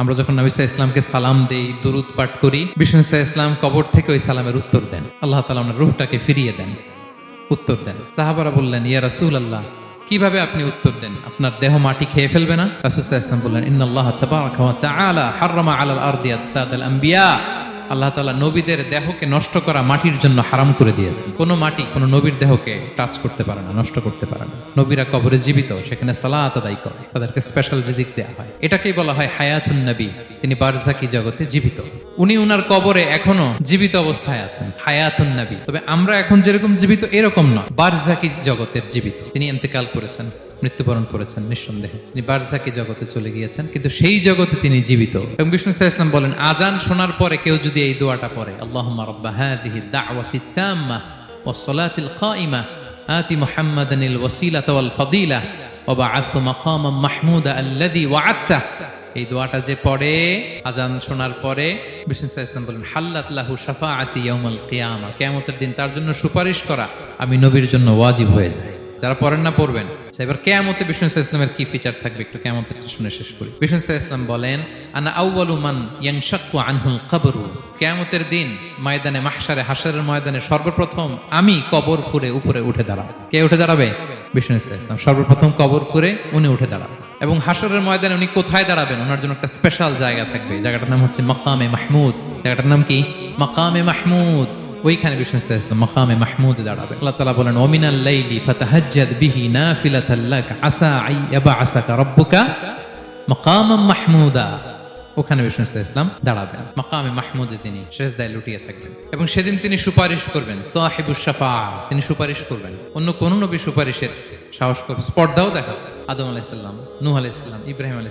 আমরা যখন নবী সাল্লাল্লাহু আলাইহি ইসলামকে সালাম দেই, দুরূদ পাঠ করি, বিষ্ণু সাল্লাল্লাহু আলাইহি ইসলাম কবর থেকে ওই সালামের উত্তর দেন। আল্লাহ তাআলা ওনার রূহটাকে ফিরিয়ে দেন, উত্তর দেন। সাহাবারা বললেন, ইয়া রাসূলুল্লাহ, কিভাবে আপনি উত্তর দেন? আপনার দেহ মাটি খেয়ে ফেলবে না? রাসূল সাল্লাল্লাহু আলাইহি ওয়াসাল্লাম বললেন, ইন্নাল্লাহ তাবারাকা ওয়া তাআলা হাররামা আলাল আরদি আজসাদাল আম্বিয়া। আল্লাহ তাআলা নবীদের দেহকে নষ্ট করা মাটির জন্য হারাম করে দিয়েছেন। কোনো মাটি কোনো নবীর দেহকে টাচ করতে পারে না, নষ্ট করতে পারে না। নবীরা কবরে জীবিত, সেখানে সালাত আদায় করে, তাদেরকে স্পেশাল রিজিক দেওয়া হয়। এটাকেই বলা হয় হায়াতুন নবী। তিনি বারজাকি জগতে জীবিত, উনি উনার কবরে এখনো জীবিত অবস্থায় আছেন, হায়াতুন নবী। তবে আমরা এখন যেরকম জীবিত এরকম নয়, বারজাকি জগতের জীবিত। তিনি ইন্তেকাল করেছেন, মৃত্যুবরণ করেছেন, নিঃসন্দেহে তিনি বারজাকি জগতে চলে গিয়েছেন, কিন্তু সেই জগতে তিনি জীবিত। এবং বিষ্ণু সাল্লাল্লাহু আলাইহি ওয়াসাল্লাম বলেন, আজান শোনার পরে কেউ যদি এই দোয়াটা পড়ে, আল্লাহুম্মা রাব্বা হাযিহি দাওয়াতিত তাম্মা ওয়াস সালাতিল কাইমা আতি মুহাম্মাদানিল ওয়াসিলাতা ওয়াল ফাদিলা ওয়া বা'আথহু মাকামান মাহমুদা আল্লাযী ওয়া'আদতা। এই দোয়াটা যে পড়ে আজান শোনার পরে, বিষ্ণু সাল্লাল্লাহু আলাইহি ওয়াসাল্লাম বলেন, হাল্লাত লাহু শাফাআতি ইয়াউমাল কিয়ামা। কিয়ামতের দিন তার জন্য সুপারিশ করা আমি নবীর জন্য ওয়াজিব হয়ে যায়। যারা পড়েন না পড়বেন। এবার কিয়ামতে বিষ্ণু সাল্লাল্লাহু আলাইহি ওয়াসাল্লামের কি ফিচার থাকবে একটু কিয়ামতেরটা শুনে শেষ করি। বিষ্ণু সাল্লাল্লাহু আলাইহি ওয়াসাল্লাম বলেন, আনা আউয়ালু মান ইয়ানশাক্কু আনহুল কবরু। কিয়ামতের দিন ময়দানে মাহশারে, হাশরের ময়দানে সর্বপ্রথম আমি কবর ফুঁড়ে উপরে উঠে দাঁড়াবো। কে উঠে দাঁড়াবে? বিষ্ণু সাল্লাল্লাহু আলাইহি ওয়াসাল্লাম সর্বপ্রথম কবর ফুঁড়ে উনি উঠে দাঁড়াবেন। এবং হাশরের ময়দানে উনি কোথায় দাঁড়াবেন? ওনার জন্য একটা স্পেশাল জায়গা থাকবে। জায়গাটার নাম হচ্ছে মাকামে মাহমুদ। জায়গাটার নাম কি? মাকামে মাহমুদ। ওইখানে বিষ্ণু সাল্লাল্লাহু আলাইহি ওয়াসাল্লাম মাকামে মাহমুদে দাঁড়াবেন। আল্লাহ তাআলা বলেন, ওয়া মিনাল লাইলি ফাতাহাজ্জাদ বিহি নাফিলাতাল লাক আসা আইয়াবআসাকা রাব্বুকা মাকামান মাহমুদা। ওখানে বিষ্ণু সাল্লাল্লাহু আলাইহি ওয়াসাল্লাম দাঁড়াবেন, মাকামে মাহমুদে তিনি সিজদায় লুটিয়ে থাকবেন। এবং সেদিন তিনি সুপারিশ করবেন, সাহিবুশ শাফাআ, তিনি সুপারিশ করবেন। অন্য কোন নবী সুপারিশের সাহস করবে, স্পর্ধাও দেখাবে। আদম আলাইহিস সালাম, নূহ আলাইহিস সালাম, ইব্রাহিম আলাইহিস